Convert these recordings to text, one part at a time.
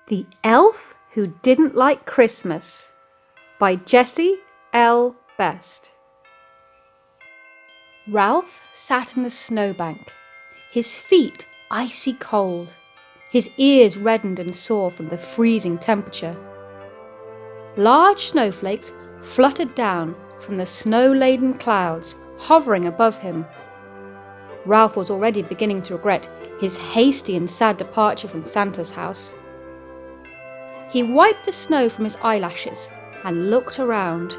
The Elf Who Didn't Like Christmas by Jessie L. Best. Ralph sat in the snowbank, his feet icy cold, his ears reddened and sore from the freezing temperature. Large snowflakes fluttered down from the snow-laden clouds hovering above him. Ralph was already beginning to regret his hasty and sad departure from Santa's house. He wiped the snow from his eyelashes and looked around.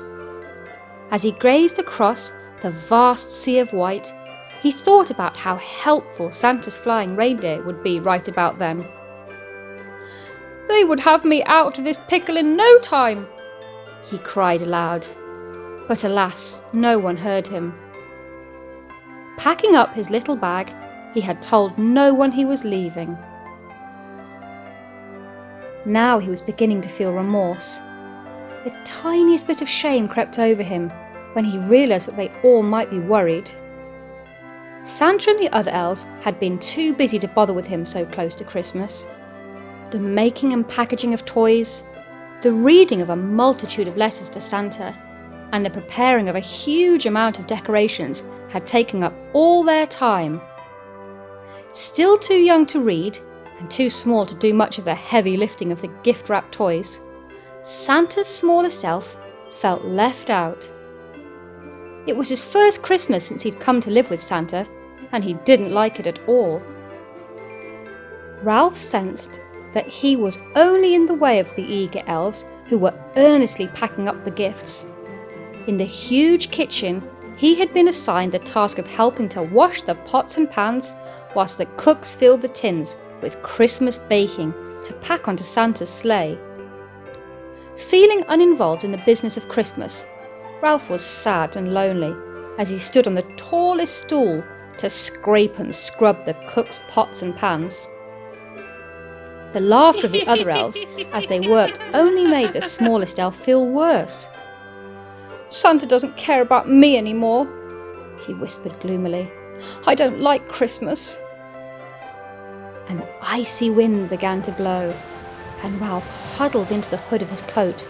As he gazed across the vast sea of white, he thought about how helpful Santa's flying reindeer would be right about then. "They would have me out of this pickle in no time," he cried aloud. But alas, no one heard him. Packing up his little bag, he had told no one he was leaving. Now he was beginning to feel remorse. The tiniest bit of shame crept over him when he realised that they all might be worried. Santa and the other elves had been too busy to bother with him so close to Christmas. The making and packaging of toys, the reading of a multitude of letters to Santa, and the preparing of a huge amount of decorations had taken up all their time. Still too young to read, and too small to do much of the heavy lifting of the gift-wrapped toys, Santa's smallest elf felt left out. It was his first Christmas since he'd come to live with Santa, and he didn't like it at all. Ralph sensed that he was only in the way of the eager elves who were earnestly packing up the gifts. In the huge kitchen, he had been assigned the task of helping to wash the pots and pans whilst the cooks filled the tins with Christmas baking to pack onto Santa's sleigh. Feeling uninvolved in the business of Christmas, Ralph was sad and lonely as he stood on the tallest stool to scrape and scrub the cooks' pots and pans. The laughter of the other elves as they worked only made the smallest elf feel worse. "Santa doesn't care about me anymore," he whispered gloomily. "I don't like Christmas." An icy wind began to blow, and Ralph huddled into the hood of his coat.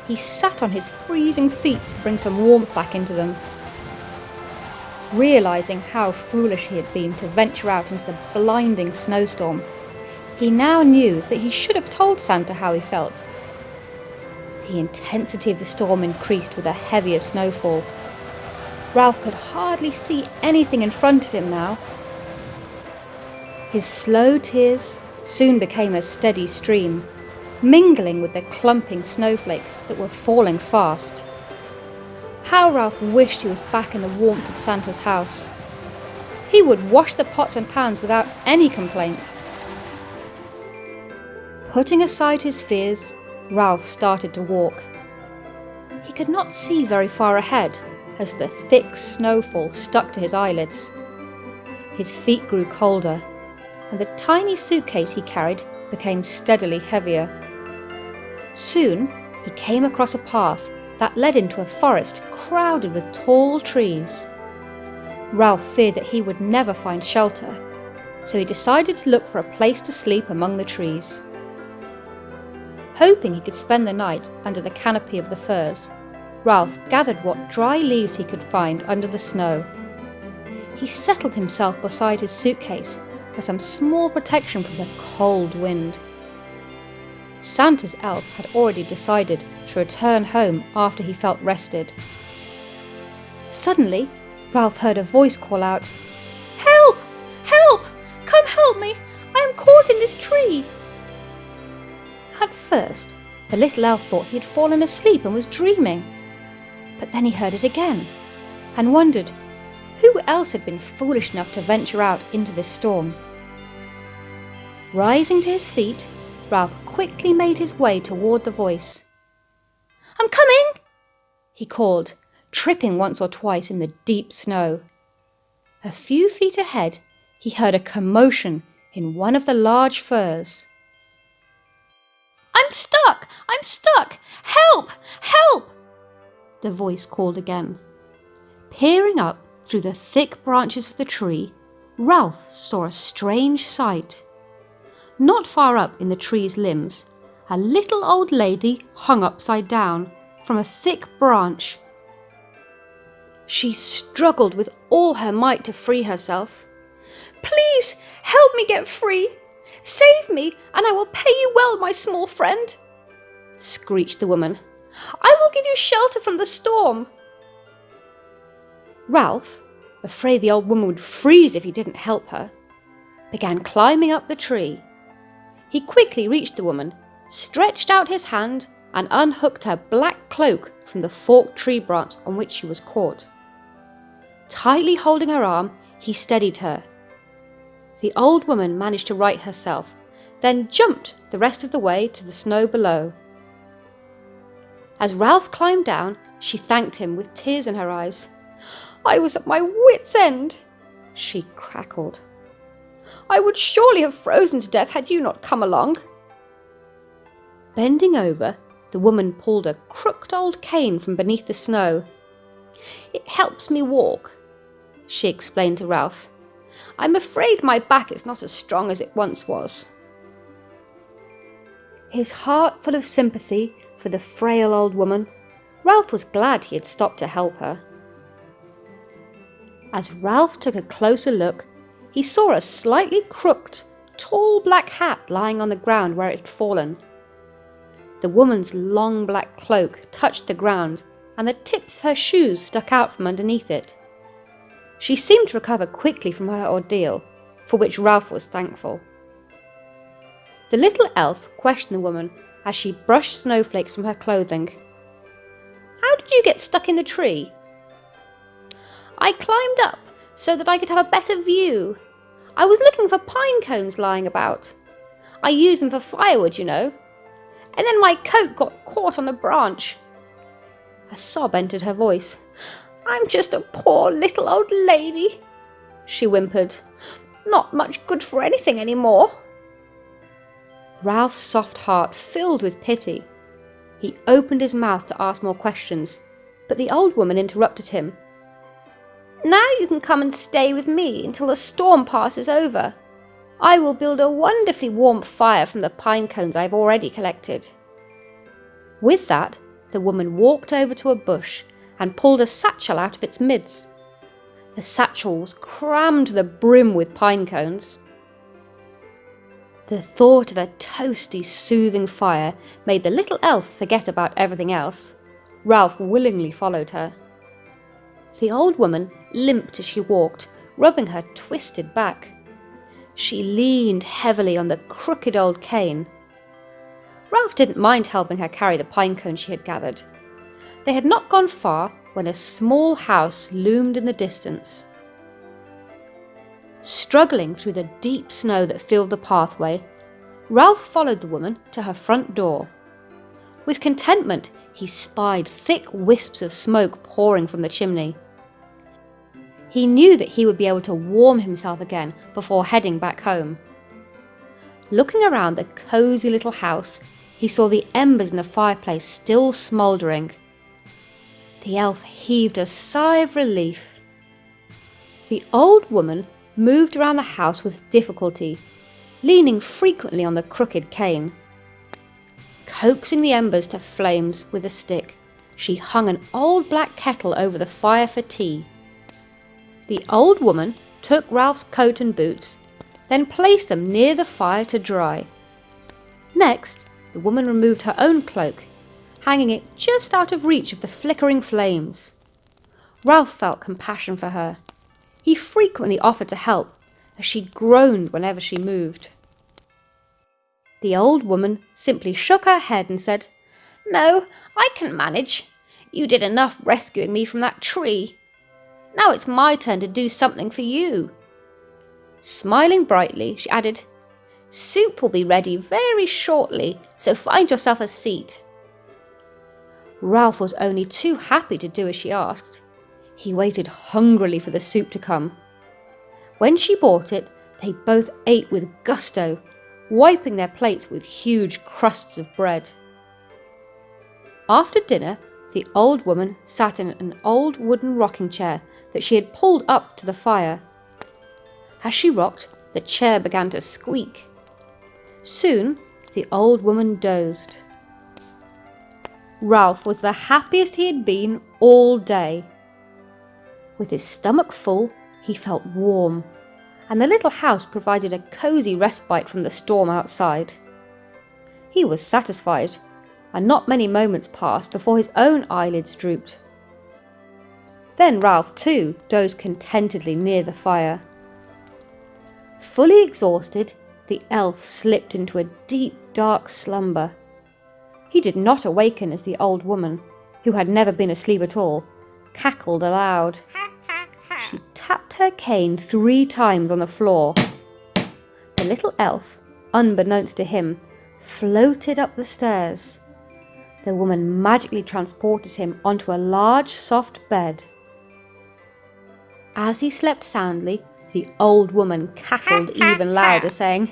He sat on his freezing feet to bring some warmth back into them. Realising how foolish he had been to venture out into the blinding snowstorm, he now knew that he should have told Santa how he felt. The intensity of the storm increased with a heavier snowfall. Ralph could hardly see anything in front of him now. His slow tears soon became a steady stream, mingling with the clumping snowflakes that were falling fast. How Ralph wished he was back in the warmth of Santa's house. He would wash the pots and pans without any complaint. Putting aside his fears, Ralph started to walk. He could not see very far ahead as the thick snowfall stuck to his eyelids. His feet grew colder, and the tiny suitcase he carried became steadily heavier. Soon he came across a path that led into a forest crowded with tall trees. Ralph feared that he would never find shelter, so he decided to look for a place to sleep among the trees. Hoping he could spend the night under the canopy of the firs, Ralph gathered what dry leaves he could find under the snow. He settled himself beside his suitcase for some small protection from the cold wind. Santa's elf had already decided to return home after he felt rested. Suddenly, Ralph heard a voice call out, "Help! Help! Come help me! I am caught in this tree!" At first, the little elf thought he had fallen asleep and was dreaming. But then he heard it again, and wondered who else had been foolish enough to venture out into this storm. Rising to his feet, Ralph quickly made his way toward the voice. "I'm coming!" he called, tripping once or twice in the deep snow. A few feet ahead, he heard a commotion in one of the large firs. "I'm stuck! I'm stuck! Help! Help!" the voice called again. Peering up through the thick branches of the tree, Ralph saw a strange sight. Not far up in the tree's limbs, a little old lady hung upside down from a thick branch. She struggled with all her might to free herself. "Please help me get free! Save me, and I will pay you well, my small friend!" screeched the woman. "I will give you shelter from the storm." Ralph, afraid the old woman would freeze if he didn't help her, began climbing up the tree. He quickly reached the woman, stretched out his hand, and unhooked her black cloak from the forked tree branch on which she was caught. Tightly holding her arm, he steadied her. The old woman managed to right herself, then jumped the rest of the way to the snow below. As Ralph climbed down, she thanked him with tears in her eyes. "I was at my wits' end," she crackled. "I would surely have frozen to death had you not come along." Bending over, the woman pulled a crooked old cane from beneath the snow. "It helps me walk," she explained to Ralph. "I'm afraid my back is not as strong as it once was." His heart full of sympathy for the frail old woman, Ralph was glad he had stopped to help her. As Ralph took a closer look, he saw a slightly crooked, tall black hat lying on the ground where it had fallen. The woman's long black cloak touched the ground, and the tips of her shoes stuck out from underneath it. She seemed to recover quickly from her ordeal, for which Ralph was thankful. The little elf questioned the woman as she brushed snowflakes from her clothing. "How did you get stuck in the tree?" "I climbed up so that I could have a better view. I was looking for pine cones lying about. I use them for firewood, you know. And then my coat got caught on the branch." A sob entered her voice. "I'm just a poor little old lady," she whimpered. "Not much good for anything anymore." Ralph's soft heart filled with pity. He opened his mouth to ask more questions, but the old woman interrupted him. "Now you can come and stay with me until the storm passes over. I will build a wonderfully warm fire from the pine cones I have already collected." With that, the woman walked over to a bush and pulled a satchel out of its midst. The satchel was crammed to the brim with pine cones. The thought of a toasty, soothing fire made the little elf forget about everything else. Ralph willingly followed her. The old woman limped as she walked, rubbing her twisted back. She leaned heavily on the crooked old cane. Ralph didn't mind helping her carry the pine cones she had gathered. They had not gone far when a small house loomed in the distance. Struggling through the deep snow that filled the pathway, Ralph followed the woman to her front door. With contentment, he spied thick wisps of smoke pouring from the chimney. He knew that he would be able to warm himself again before heading back home. Looking around the cosy little house, he saw the embers in the fireplace still smouldering. The elf heaved a sigh of relief. The old woman moved around the house with difficulty, leaning frequently on the crooked cane. Coaxing the embers to flames with a stick, she hung an old black kettle over the fire for tea. The old woman took Ralph's coat and boots, then placed them near the fire to dry. Next, the woman removed her own cloak, hanging it just out of reach of the flickering flames. Ralph felt compassion for her. He frequently offered to help, as she groaned whenever she moved. The old woman simply shook her head and said, "No, I can manage. You did enough rescuing me from that tree. Now it's my turn to do something for you." Smiling brightly, she added, "Soup will be ready very shortly, so find yourself a seat." Ralph was only too happy to do as she asked. He waited hungrily for the soup to come. When she brought it, they both ate with gusto, wiping their plates with huge crusts of bread. After dinner, the old woman sat in an old wooden rocking chair that she had pulled up to the fire. As she rocked, the chair began to squeak. Soon, the old woman dozed. Ralph was the happiest he had been all day. With his stomach full, he felt warm, and the little house provided a cosy respite from the storm outside. He was satisfied, and not many moments passed before his own eyelids drooped. Then Ralph, too, dozed contentedly near the fire. Fully exhausted, the elf slipped into a deep, dark slumber. He did not awaken as the old woman, who had never been asleep at all, cackled aloud. She tapped her cane 3 times on the floor. The little elf, unbeknownst to him, floated up the stairs. The woman magically transported him onto a large, soft bed. As he slept soundly, the old woman cackled even louder, saying,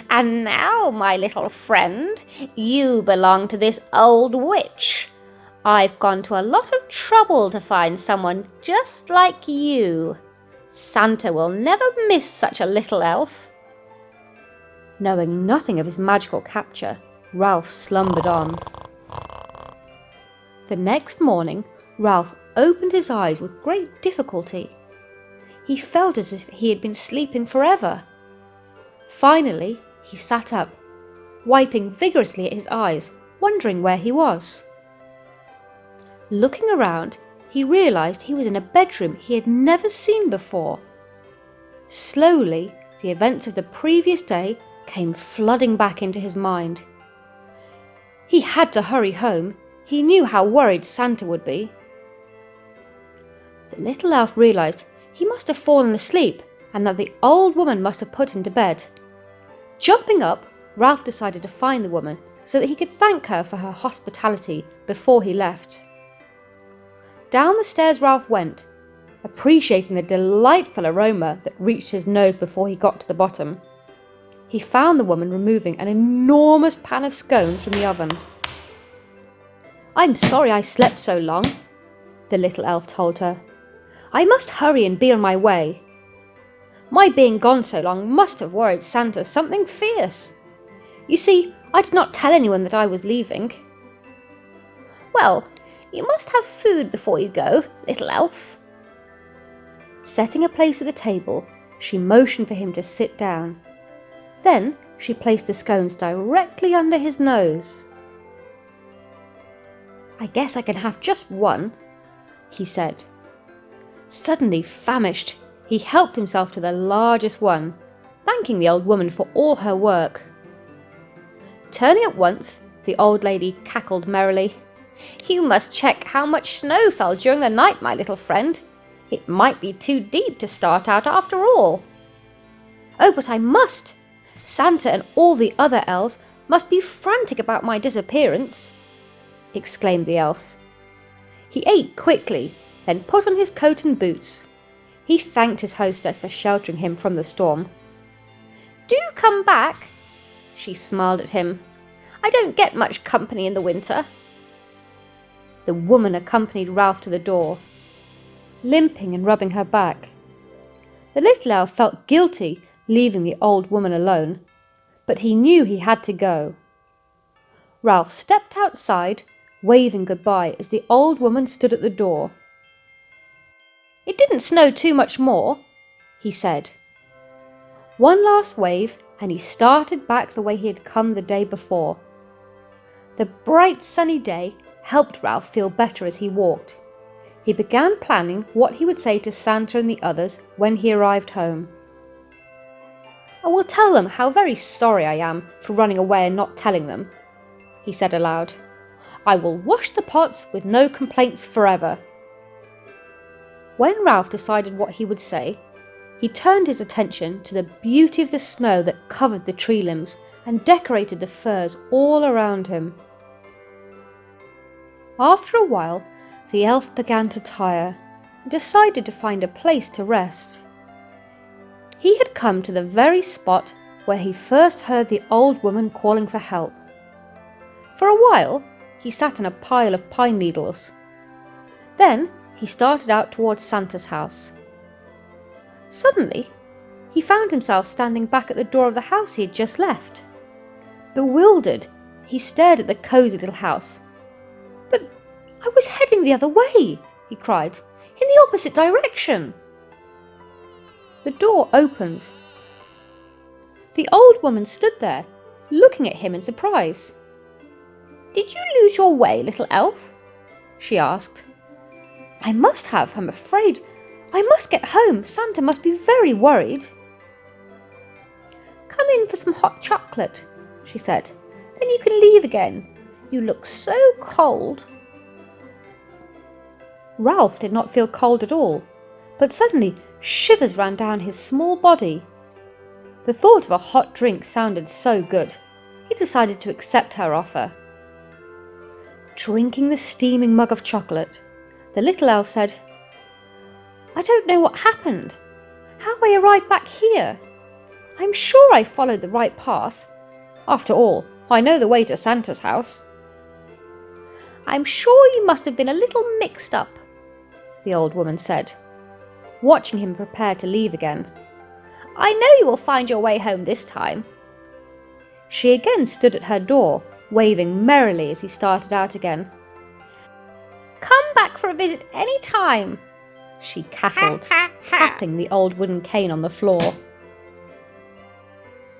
"And now, my little friend, you belong to this old witch. I've gone to a lot of trouble to find someone just like you. Santa will never miss such a little elf." Knowing nothing of his magical capture, Ralph slumbered on. The next morning, Ralph opened his eyes with great difficulty. He felt as if he had been sleeping forever. Finally, he sat up, wiping vigorously at his eyes, wondering where he was. Looking around, he realised he was in a bedroom he had never seen before. Slowly, the events of the previous day came flooding back into his mind. He had to hurry home. He knew how worried Santa would be. The little elf realised he must have fallen asleep and that the old woman must have put him to bed. Jumping up, Ralph decided to find the woman so that he could thank her for her hospitality before he left. Down the stairs Ralph went, appreciating the delightful aroma that reached his nose before he got to the bottom. He found the woman removing an enormous pan of scones from the oven. "I'm sorry I slept so long," the little elf told her. "I must hurry and be on my way. My being gone so long must have worried Santa something fierce. You see, I did not tell anyone that I was leaving." "Well, you must have food before you go, little elf." Setting a place at the table, she motioned for him to sit down. Then she placed the scones directly under his nose. "I guess I can have just one," he said. Suddenly famished, he helped himself to the largest one, thanking the old woman for all her work. Turning at once, the old lady cackled merrily. "You must check how much snow fell during the night, my little friend. It might be too deep to start out after all." "Oh, but I must! Santa and all the other elves must be frantic about my disappearance," exclaimed the elf. He ate quickly, then put on his coat and boots. He thanked his hostess for sheltering him from the storm. "Do come back," she smiled at him. "I don't get much company in the winter." The woman accompanied Ralph to the door, limping and rubbing her back. The little elf felt guilty leaving the old woman alone, but he knew he had to go. Ralph stepped outside, waving goodbye as the old woman stood at the door. "It didn't snow too much more," he said. One last wave, and he started back the way he had come the day before. The bright sunny day helped Ralph feel better as he walked. He began planning what he would say to Santa and the others when he arrived home. "I will tell them how very sorry I am for running away and not telling them," he said aloud. "I will wash the pots with no complaints forever." When Ralph decided what he would say, he turned his attention to the beauty of the snow that covered the tree limbs and decorated the firs all around him. After a while, the elf began to tire and decided to find a place to rest. He had come to the very spot where he first heard the old woman calling for help. For a while, he sat on a pile of pine needles. Then he started out towards Santa's house. Suddenly, he found himself standing back at the door of the house he had just left. Bewildered, he stared at the cosy little house. "But I was heading the other way," he cried, "in the opposite direction." The door opened. The old woman stood there, looking at him in surprise. "Did you lose your way, little elf?" she asked. "I must have, I'm afraid. I must get home. Santa must be very worried." "Come in for some hot chocolate," she said. "Then you can leave again. You look so cold." Ralph did not feel cold at all, but suddenly shivers ran down his small body. The thought of a hot drink sounded so good, he decided to accept her offer. Drinking the steaming mug of chocolate, the little elf said, "I don't know what happened, how I arrived back here. I'm sure I followed the right path. After all, I know the way to Santa's house." "I'm sure you must have been a little mixed up," the old woman said, watching him prepare to leave again. "I know you will find your way home this time." She again stood at her door, waving merrily as he started out again. "Come back for a visit any time," she cackled, tapping the old wooden cane on the floor.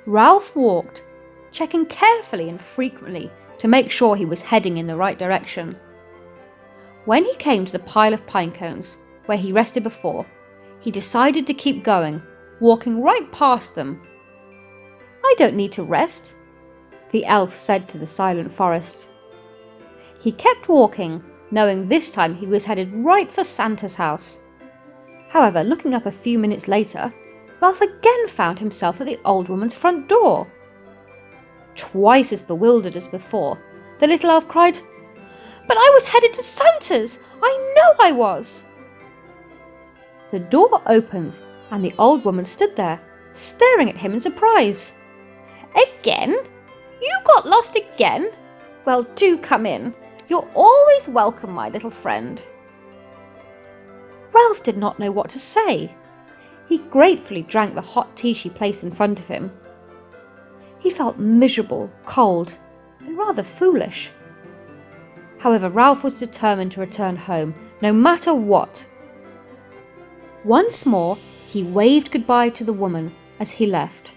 Ralph walked, checking carefully and frequently to make sure he was heading in the right direction. When he came to the pile of pine cones, where he rested before, he decided to keep going, walking right past them. "I don't need to rest," the elf said to the silent forest. He kept walking, knowing this time he was headed right for Santa's house. However, looking up a few minutes later, Ralph again found himself at the old woman's front door. Twice as bewildered as before, the little elf cried, "But I was headed to Santa's! I know I was!" The door opened and the old woman stood there, staring at him in surprise. "Again? You got lost again? Well, do come in. You're always welcome, my little friend." Ralph did not know what to say. He gratefully drank the hot tea she placed in front of him. He felt miserable, cold, and rather foolish. However, Ralph was determined to return home, no matter what. Once more, he waved goodbye to the woman as he left.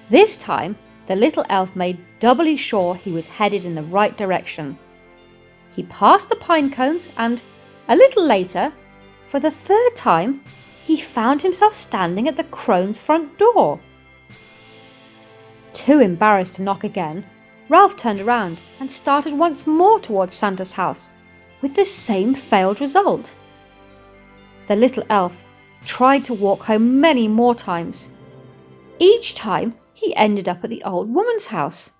This time, the little elf made doubly sure he was headed in the right direction. He passed the pine cones and, a little later, for the third time, he found himself standing at the crone's front door. Too embarrassed to knock again, Ralph turned around and started once more towards Santa's house, with the same failed result. The little elf tried to walk home many more times. Each time, he ended up at the old woman's house.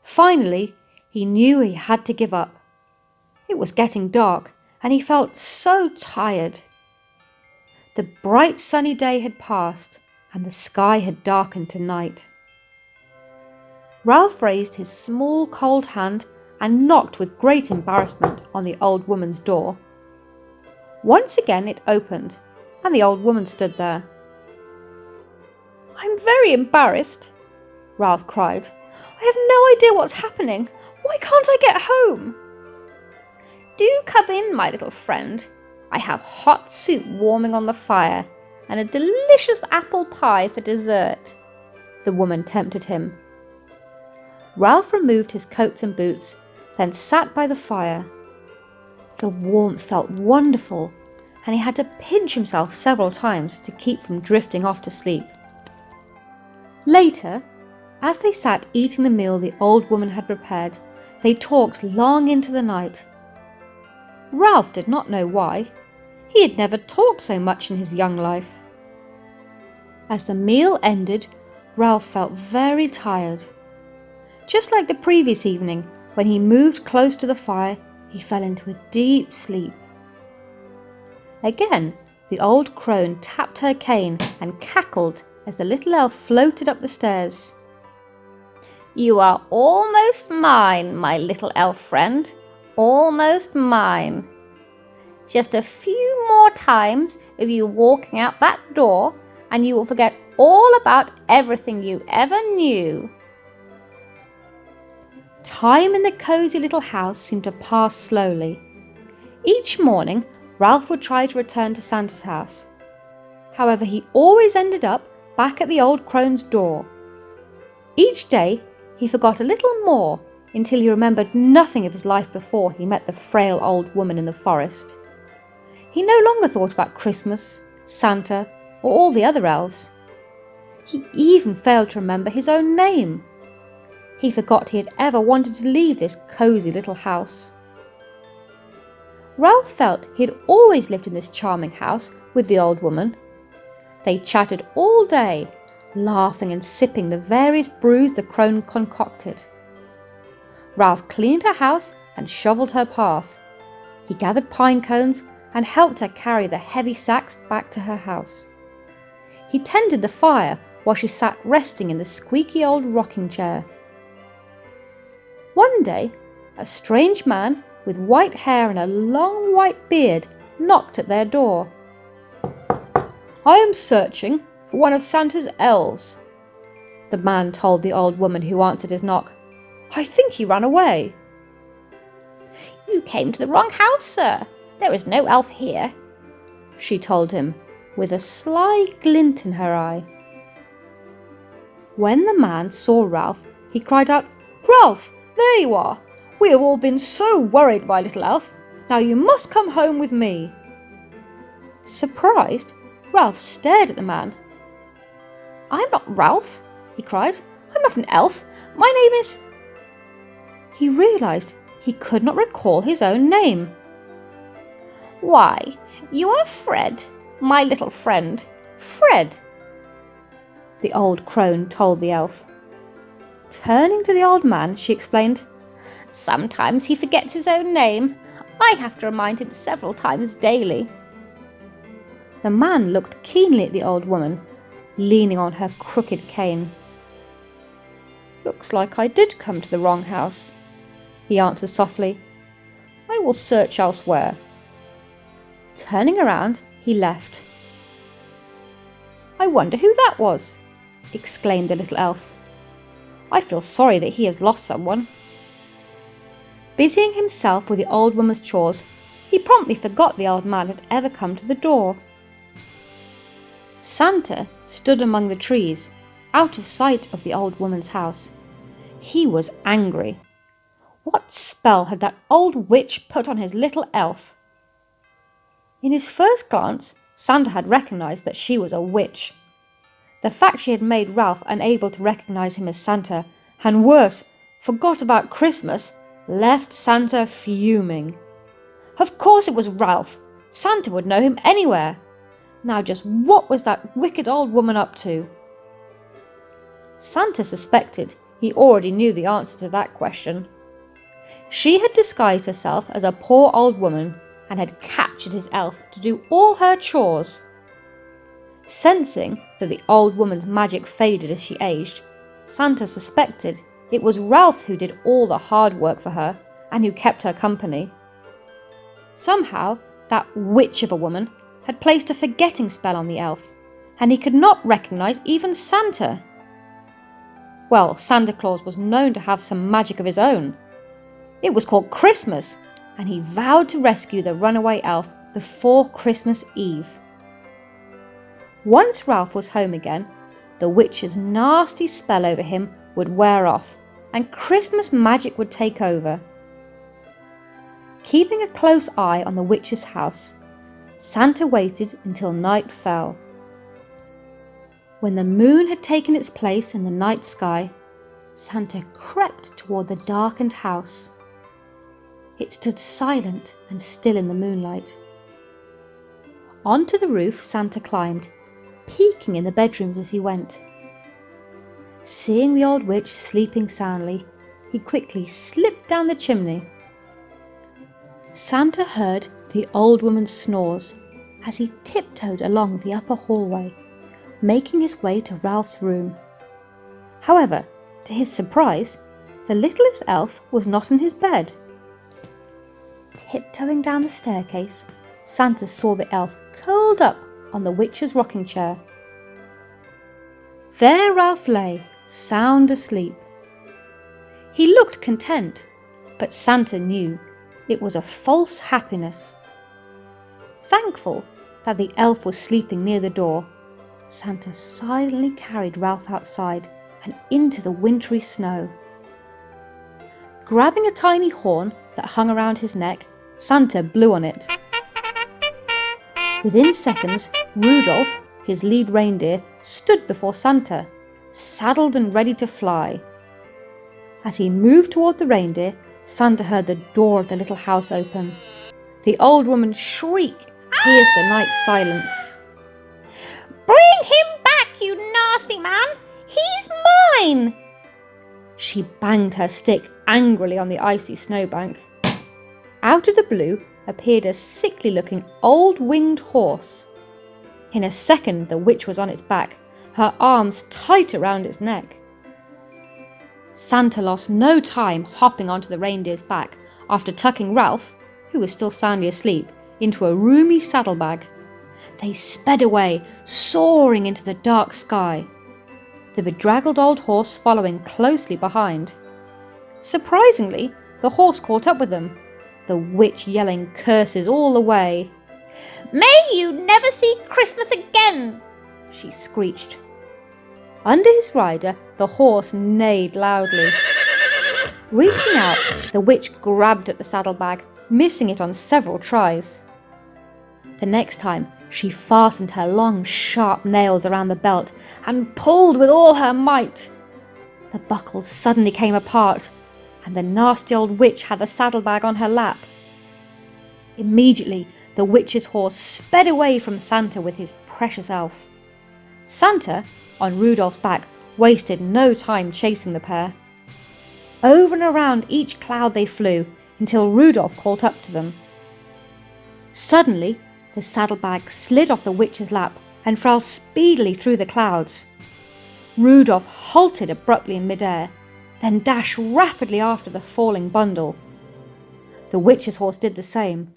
Finally, he knew he had to give up. It was getting dark, and he felt so tired. The bright sunny day had passed, and the sky had darkened to night. Ralph raised his small cold hand and knocked with great embarrassment on the old woman's door. Once again it opened, and the old woman stood there. "I'm very embarrassed," Ralph cried. "I have no idea what's happening. Why can't I get home?" "Do come in, my little friend. I have hot soup warming on the fire, and a delicious apple pie for dessert," the woman tempted him. Ralph removed his coats and boots, then sat by the fire. The warmth felt wonderful, and he had to pinch himself several times to keep from drifting off to sleep. Later, as they sat eating the meal the old woman had prepared, they talked long into the night. Ralph did not know why. He had never talked so much in his young life. As the meal ended, Ralph felt very tired. Just like the previous evening, when he moved close to the fire, he fell into a deep sleep. Again, the old crone tapped her cane and cackled as the little elf floated up the stairs. "You are almost mine, my little elf friend, almost mine. Just a few more times of you walking out that door, and you will forget all about everything you ever knew." time in the cosy little house seemed to pass slowly. Each morning, Ralph would try to return to Santa's house. However, he always ended up back at the old crone's door. Each day, he forgot a little more until he remembered nothing of his life before he met the frail old woman in the forest. He no longer thought about Christmas, Santa, or all the other elves. He even failed to remember his own name. He forgot he had ever wanted to leave this cosy little house. Ralph felt he had always lived in this charming house with the old woman. They chatted all day, laughing and sipping the various brews the crone concocted. Ralph cleaned her house and shovelled her path. He gathered pine cones and helped her carry the heavy sacks back to her house. He tended the fire while she sat resting in the squeaky old rocking chair. One day, a strange man with white hair and a long white beard knocked at their door. "I am searching for one of Santa's elves," the man told the old woman who answered his knock. "I think he ran away." "You came to the wrong house, sir. There is no elf here," she told him, with a sly glint in her eye. When the man saw Ralph, he cried out, "Ralph, there you are! We have all been so worried, my little elf. Now you must come home with me." Surprised, Ralph stared at the man. "I'm not Ralph," he cried. "I'm not an elf. My name is—" He realised he could not recall his own name. "Why, you are Fred, my little friend. Fred," the old crone told the elf. Turning to the old man, she explained, "Sometimes he forgets his own name. I have to remind him several times daily." The man looked keenly at the old woman, leaning on her crooked cane. "Looks like I did come to the wrong house," he answered softly. "I will search elsewhere." Turning around, he left. "I wonder who that was," exclaimed the little elf. "I feel sorry that he has lost someone." Busying himself with the old woman's chores, he promptly forgot the old man had ever come to the door. Santa stood among the trees, out of sight of the old woman's house. He was angry. What spell had that old witch put on his little elf? In his first glance, Santa had recognised that she was a witch. The fact she had made Ralph unable to recognise him as Santa, and worse, forgot about Christmas, left Santa fuming. Of course it was Ralph. Santa would know him anywhere. Now just what was that wicked old woman up to? Santa suspected he already knew the answer to that question. She had disguised herself as a poor old woman and had captured his elf to do all her chores. Sensing that the old woman's magic faded as she aged, Santa suspected it was Ralph who did all the hard work for her and who kept her company. Somehow, that witch of a woman had placed a forgetting spell on the elf, and he could not recognise even Santa. Well, Santa Claus was known to have some magic of his own. It was called Christmas, and he vowed to rescue the runaway elf before Christmas Eve. Once Ralph was home again, the witch's nasty spell over him would wear off, and Christmas magic would take over. Keeping a close eye on the witch's house, Santa waited until night fell. When the moon had taken its place in the night sky, Santa crept toward the darkened house. It stood silent and still in the moonlight. Onto the roof Santa climbed, peeking in the bedrooms as he went. Seeing the old witch sleeping soundly, he quickly slipped down the chimney. Santa heard the old woman's snores as he tiptoed along the upper hallway, making his way to Ralph's room. However, to his surprise, the littlest elf was not in his bed. Tiptoeing down the staircase, Santa saw the elf curled up on the witch's rocking chair. There Ralph lay, sound asleep. He looked content, but Santa knew it was a false happiness. Thankful that the elf was sleeping near the door, Santa silently carried Ralph outside and into the wintry snow. Grabbing a tiny horn that hung around his neck, Santa blew on it. Within seconds, Rudolph, his lead reindeer, stood before Santa, saddled and ready to fly. As he moved toward the reindeer, Santa heard the door of the little house open. The old woman's shriek pierced the night silence. Bring him back, you nasty man! He's mine! She banged her stick angrily on the icy snowbank. Out of the blue appeared a sickly-looking old winged horse. In a second the witch was on its back, her arms tight around its neck. Santa lost no time hopping onto the reindeer's back after tucking Ralph, who was still soundly asleep, into a roomy saddlebag. They sped away, soaring into the dark sky, the bedraggled old horse following closely behind. Surprisingly, the horse caught up with them, the witch yelling curses all the way. May you never see Christmas again, she screeched. Under his rider, the horse neighed loudly. Reaching out, the witch grabbed at the saddlebag, missing it on several tries. The next time, she fastened her long, sharp nails around the belt and pulled with all her might. The buckles suddenly came apart, and the nasty old witch had the saddlebag on her lap. Immediately, the witch's horse sped away from Santa with his precious elf. Santa, on Rudolph's back, wasted no time chasing the pair. Over and around each cloud they flew, until Rudolph caught up to them. Suddenly, the saddlebag slid off the witch's lap and fell speedily through the clouds. Rudolph halted abruptly in midair, then dashed rapidly after the falling bundle. The witch's horse did the same.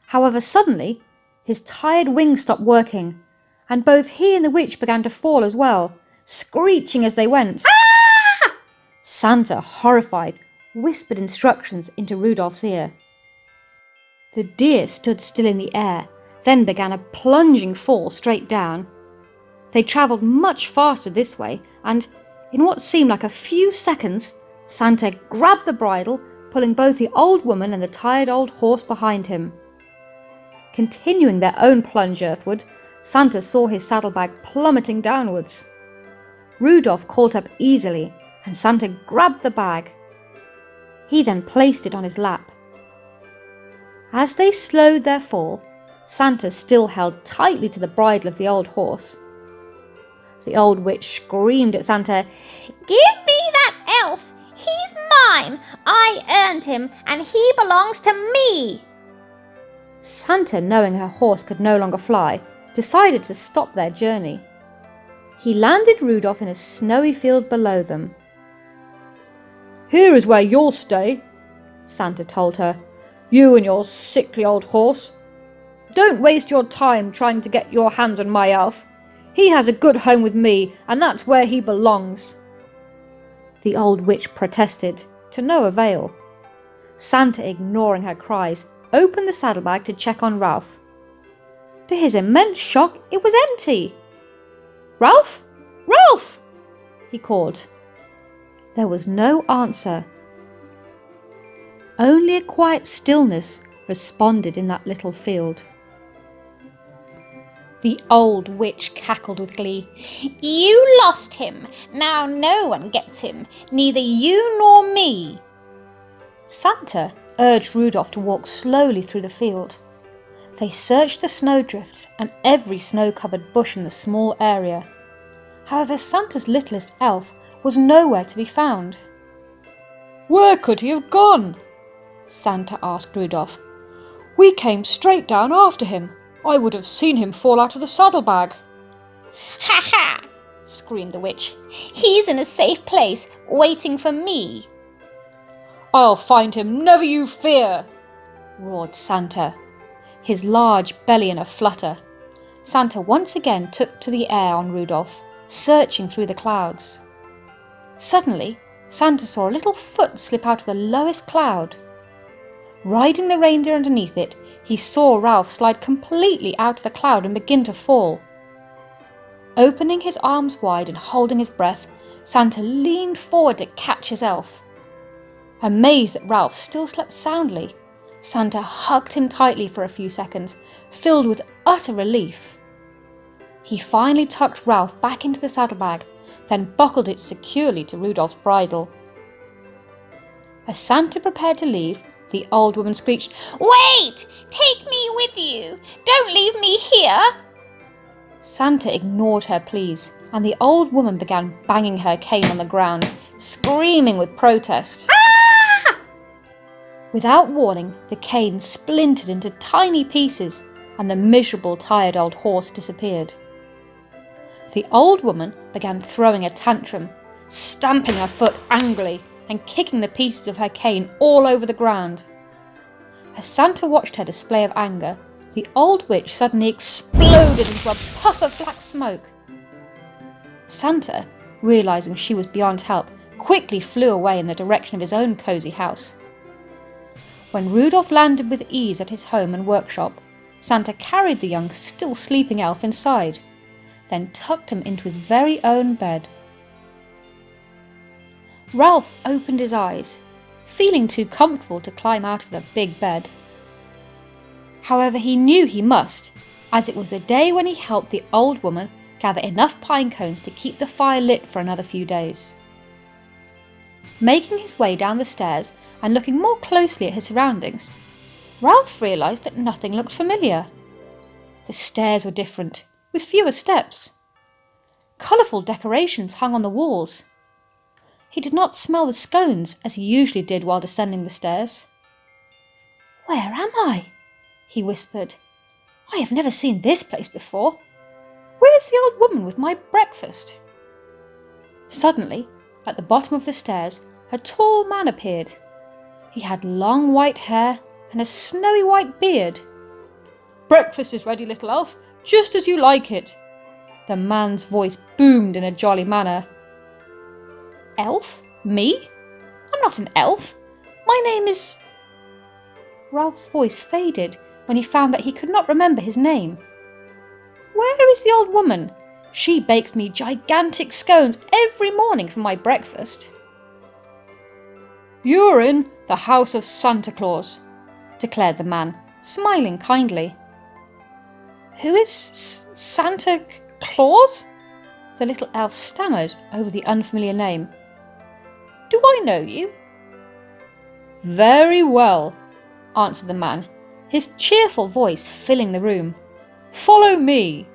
However, suddenly, his tired wings stopped working, and both he and the witch began to fall as well, screeching as they went. Ah! Santa, horrified, whispered instructions into Rudolph's ear. The deer stood still in the air, then began a plunging fall straight down. They travelled much faster this way, and, in what seemed like a few seconds, Santa grabbed the bridle, pulling both the old woman and the tired old horse behind him. Continuing their own plunge earthward, Santa saw his saddlebag plummeting downwards. Rudolph caught up easily, and Santa grabbed the bag. He then placed it on his lap. As they slowed their fall, Santa still held tightly to the bridle of the old horse. The old witch screamed at Santa, Give me that elf! He's mine! I earned him, and he belongs to me! Santa, knowing her horse could no longer fly, decided to stop their journey. He landed Rudolph in a snowy field below them. Here is where you'll stay, Santa told her. You and your sickly old horse. Don't waste your time trying to get your hands on my elf. He has a good home with me, and that's where he belongs. The old witch protested, to no avail. Santa, ignoring her cries, opened the saddlebag to check on Ralph. To his immense shock, it was empty. Ralph! Ralph! He called. There was no answer. Only a quiet stillness responded in that little field. The old witch cackled with glee. You lost him. Now no one gets him, neither you nor me. Santa urged Rudolph to walk slowly through the field. They searched the snowdrifts and every snow-covered bush in the small area. However, Santa's littlest elf was nowhere to be found. Where could he have gone? Santa asked Rudolph. We came straight down after him. I would have seen him fall out of the saddlebag. Ha ha! Screamed the witch. He's in a safe place, waiting for me. I'll find him, never you fear, roared Santa, his large belly in a flutter. Santa once again took to the air on Rudolph, searching through the clouds. Suddenly, Santa saw a little foot slip out of the lowest cloud. Riding the reindeer underneath it, he saw Ralph slide completely out of the cloud and begin to fall. Opening his arms wide and holding his breath, Santa leaned forward to catch his elf. Amazed that Ralph still slept soundly, Santa hugged him tightly for a few seconds, filled with utter relief. He finally tucked Ralph back into the saddlebag, then buckled it securely to Rudolph's bridle. As Santa prepared to leave, the old woman screeched, "Wait! Take me with you! Don't leave me here!" Santa ignored her pleas, and the old woman began banging her cane on the ground, screaming with protest. Ah! Without warning, the cane splintered into tiny pieces, and the miserable, tired old horse disappeared. The old woman began throwing a tantrum, stamping her foot angrily and kicking the pieces of her cane all over the ground. As Santa watched her display of anger, the old witch suddenly exploded into a puff of black smoke. Santa, realising she was beyond help, quickly flew away in the direction of his own cosy house. When Rudolph landed with ease at his home and workshop, Santa carried the young, still sleeping elf inside, then tucked him into his very own bed. Ralph opened his eyes, feeling too comfortable to climb out of the big bed. However, he knew he must, as it was the day when he helped the old woman gather enough pine cones to keep the fire lit for another few days. Making his way down the stairs and looking more closely at his surroundings, Ralph realised that nothing looked familiar. The stairs were different, with fewer steps. Colourful decorations hung on the walls. He did not smell the scones as he usually did while descending the stairs. "Where am I?" he whispered. "I have never seen this place before. Where's the old woman with my breakfast?" Suddenly, at the bottom of the stairs, a tall man appeared. He had long white hair and a snowy white beard. "Breakfast is ready, little elf, just as you like it." The man's voice boomed in a jolly manner. "Elf? Me? I'm not an elf. My name is—" Ralph's voice faded when he found that he could not remember his name. "Where is the old woman? She bakes me gigantic scones every morning for my breakfast." "You're in the house of Santa Claus," declared the man, smiling kindly. "Who is Santa Claus?" The little elf stammered over the unfamiliar name. "Do I know you?" "Very well," answered the man, his cheerful voice filling the room. "Follow me."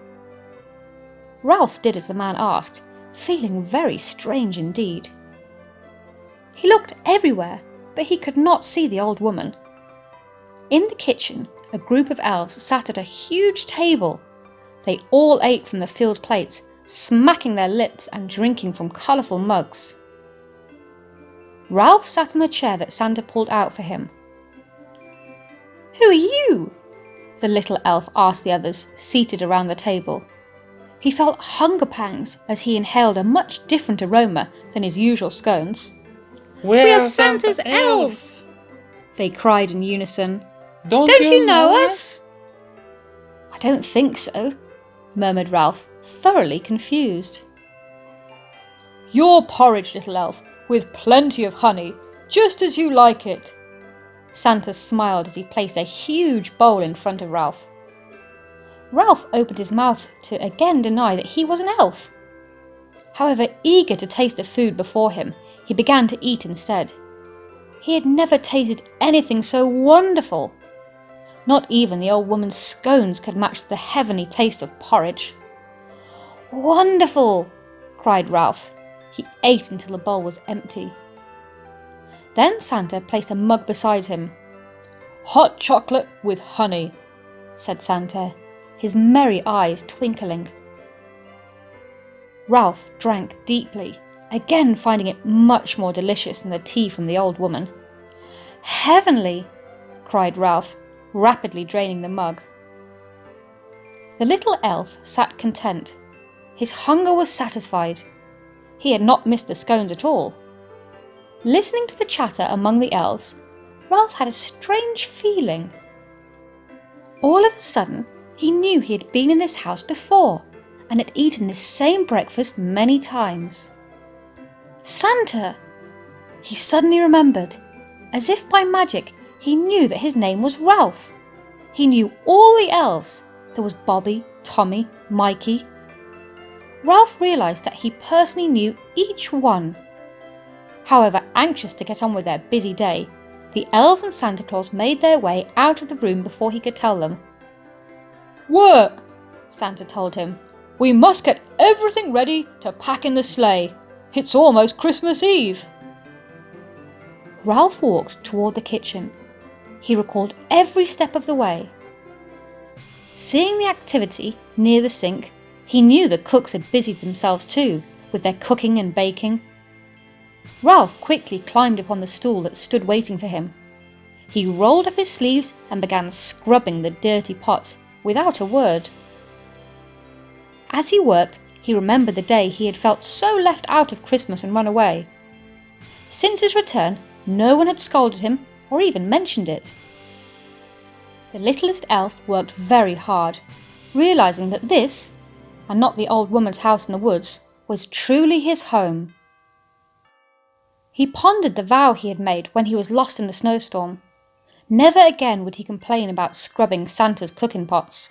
Ralph did as the man asked, feeling very strange indeed. He looked everywhere, but he could not see the old woman. In the kitchen, a group of elves sat at a huge table. They all ate from the filled plates, smacking their lips and drinking from colourful mugs. Ralph sat on the chair that Santa pulled out for him. "Who are you?" the little elf asked the others, seated around the table. He felt hunger pangs as he inhaled a much different aroma than his usual scones. We're Santa's elves!" they cried in unison. Don't you know us?" "I don't think so," murmured Ralph, thoroughly confused. "Your porridge, little elf, with plenty of honey, just as you like it." Santa smiled as he placed a huge bowl in front of Ralph. Ralph opened his mouth to again deny that he was an elf. However, eager to taste the food before him, he began to eat instead. He had never tasted anything so wonderful. Not even the old woman's scones could match the heavenly taste of porridge. "Wonderful!" cried Ralph. He ate until the bowl was empty. Then Santa placed a mug beside him. "Hot chocolate with honey," said Santa, his merry eyes twinkling. Ralph drank deeply, again finding it much more delicious than the tea from the old woman. "Heavenly!" cried Ralph, rapidly draining the mug. The little elf sat content. His hunger was satisfied. He had not missed the scones at all. Listening to the chatter among the elves, Ralph had a strange feeling. All of a sudden, he knew he had been in this house before and had eaten this same breakfast many times. Santa! He suddenly remembered. As if by magic, he knew that his name was Ralph. He knew all the elves. There was Bobby, Tommy, Mikey. Ralph realised that he personally knew each one. However, anxious to get on with their busy day, the elves and Santa Claus made their way out of the room before he could tell them. "Work!" Santa told him. "We must get everything ready to pack in the sleigh. It's almost Christmas Eve." Ralph walked toward the kitchen. He recalled every step of the way. Seeing the activity near the sink, he knew the cooks had busied themselves too, with their cooking and baking. Ralph quickly climbed upon the stool that stood waiting for him. He rolled up his sleeves and began scrubbing the dirty pots without a word. As he worked, he remembered the day he had felt so left out of Christmas and run away. Since his return, no one had scolded him or even mentioned it. The littlest elf worked very hard, realising that this, and not the old woman's house in the woods, was truly his home. He pondered the vow he had made when he was lost in the snowstorm. Never again would he complain about scrubbing Santa's cooking pots.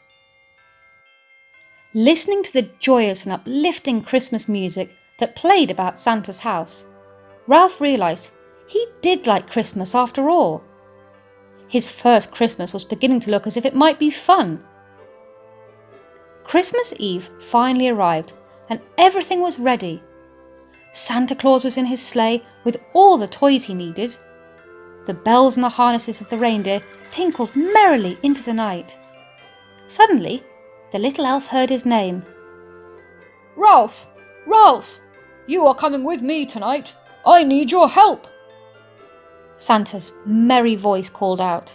Listening to the joyous and uplifting Christmas music that played about Santa's house, Ralph realised he did like Christmas after all. His first Christmas was beginning to look as if it might be fun. Christmas Eve finally arrived and everything was ready. Santa Claus was in his sleigh with all the toys he needed. The bells and the harnesses of the reindeer tinkled merrily into the night. Suddenly, the little elf heard his name. "Ralph! Ralph! You are coming with me tonight. I need your help!" Santa's merry voice called out.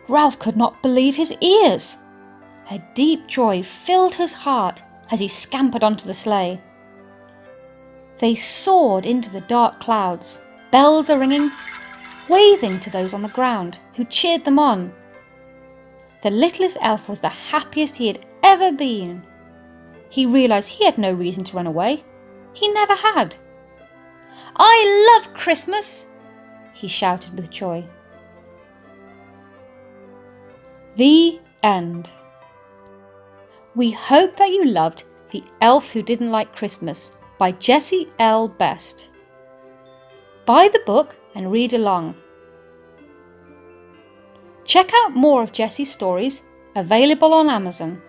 Ralph could not believe his ears. A deep joy filled his heart as he scampered onto the sleigh. They soared into the dark clouds, bells are ringing, waving to those on the ground who cheered them on. The littlest elf was the happiest he had ever been. He realised he had no reason to run away. He never had. "I love Christmas!" he shouted with joy. The end. We hope that you loved The Elf Who Didn't Like Christmas by Jessie L. Best. Buy the book and read along. Check out more of Jessie's stories, available on Amazon.